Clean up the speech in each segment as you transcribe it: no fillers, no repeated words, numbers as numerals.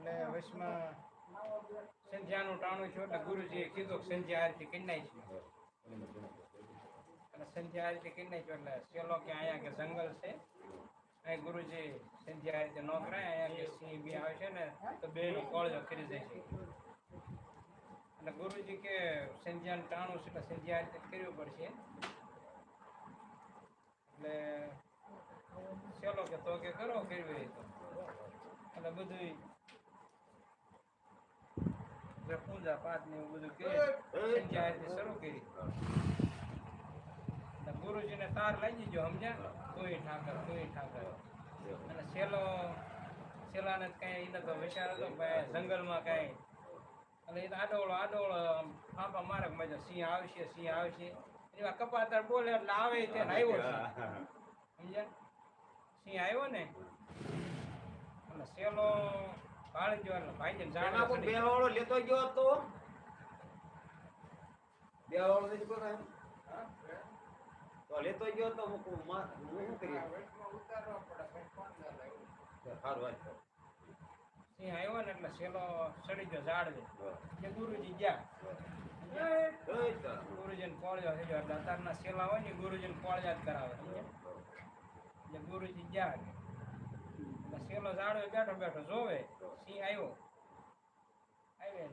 એટલે વચમાં સંધ્યાનું ટાણું છે એટલે ગુરુજીએ કીધું કે સંધ્યા આરતી કરી નાખી. અને સંધ્યા આરતી કરી નાખ્યો એટલે ચલો કે અહીંયા કે જંગલ છે, અહીં ગુરુજી સંધ્યા આરતી ન કરાય, અહીંયા કે સિંહ બી આવે છે ને તો બેનો કોળજો કરી જાય છે. એટલે ગુરુજી કે સંધ્યાનું ટાણું છે એટલે સંધ્યા આરતી કરવી પડશે. એટલે ચલો કે તો કે કરો કરવી તો. એટલે બધું પૂજા પાઠ ને એવું બધું કરી સંધ્યા આરતી શરૂ કરી. ગુરુજીને તાર લાગી ગયો, સમજ્યા? કોઈ ઠાકર. અને છેલ્લાને કઈ એને તો વિચાર હતો ભાઈ જંગલમાં કઈ, એટલે એ આડોળો ફાંફા મારે મજા સિંહ આવશે એવા કપાતર બોલે એટલે આવે તેને આવ્યો છે, સમજ્યા? સિંહ આવ્યો ને એટલે સેલો ભાળી ગયો એટલે ભાઈ જાણે બેવાળો લેતો ગયો હતો. બેવાળો નથી કોઈ તો લેતો ગયો તો હું શું કરી સારું વાત. સિંહ આવ્યો ને એટલે સેલો સડી ગયો ઝાડવે કે ગુરુજી ગયા. ગુરુજીને કોળિયો થઈ ગયો એટલે અત્યારના સેલા હોય ને ગુરુજીને કોળિયા જ કરાવે, એટલે ગુરુજી ગયા એટલે સેલો ઝાડવે બેઠો જોવે સિંહ આવ્યો ને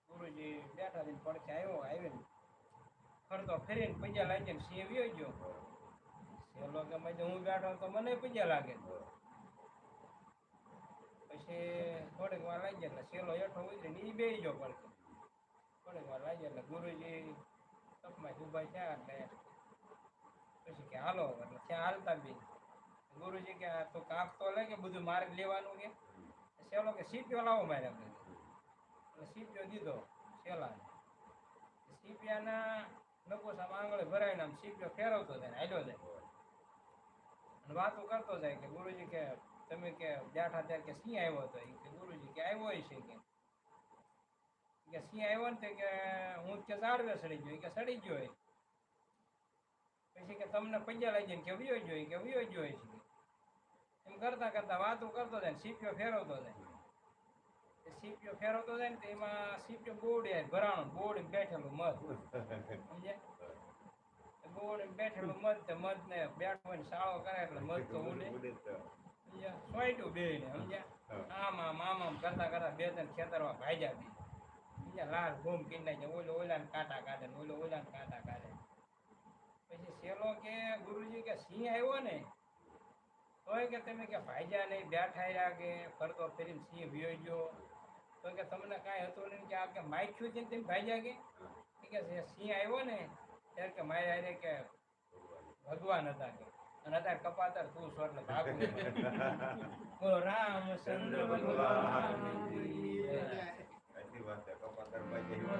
ગુરુજી બેઠા થઈને પડખે આવે ને ફરતો ફેરીને પૈયા લાગી ને સિંહ વ્યો ગયો. સેલો કે હું બેઠો તો મને પૈયા લાગે. પછી થોડીક વાર લાગી એટલે સેલો હેઠો ઉતરીને એ બેસી ગયો પડકે. થોડીક વાર લાગી એટલે ગુરુજી તપમાં ઉભા થયા એટલે પછી કે હાલો, એટલે ત્યાં હાલતા બી ગુરુજી કે તું કાપ તો લે કે બધું મારે લેવાનું કે. સેલો કે સીપ્યો લાવો મારે આપણે. એટલે સીપ્યો દીધો સેલાને. સીપિયાના નકોસા આંગળે ભરાઈને આમ સીપ્યો ફેરવતો જાય હાલ્યો જાય અને વાતો કરતો જાય કે ગુરુજી કે તમે કે બેઠા ત્યારે કે સિંહ આવ્યો હતો. કે ગુરુજી કે આવ્યો છે કે સિંહ આવ્યો ને કે હું કે ઝાડવે સડી ગયો કે સડી ગયો. પછી કે તમને પૈયા લઈ જાય કે વિયો ગયો છે. એમ કરતા વાતો કરતો જાય ને સીપ્યો ફેરવતો જાય. સીપ્યો ફેરવતો જાય ને તો એમાં સીપ્યો બોડી ભરાણો બોડી બેઠેલું મધ, સમજ્યા? બોડી બેઠેલું મધ ને બેઠો હોય ને સાળો કરે એટલે મધ તો ઉડે, સોયટું બે ને, સમજ્યા? આમ કરતા બે ત્રણ ખેતરમાં ભાજ્યા બી, સમજ્યા? લાલ ઘૂમ કરી નાખે, ઓલા ને કાંટા કાઢે ને ઓલા ને કાંટા કાઢે. પછી સેલો કે ગુરુજી કે સિંહ આવ્યો ને તોય કે તમે કે ભાઈજા નહીં બેઠા રહ્યા કે ફરતો ફેરીને સિંહ વ્યો ગયો તો કે તમને કાંઈ હતું નહીં કે આ કે માખ્યું છે ને તમે ભાઈજા કે સિંહ આવ્યો ને ત્યારે કે મારે હારે કે ભગવાન હતા કે અને અત્યારે કપાતર તું છો એટલે ભાગવું. બોલો રામચંદ્ર ભગવાન.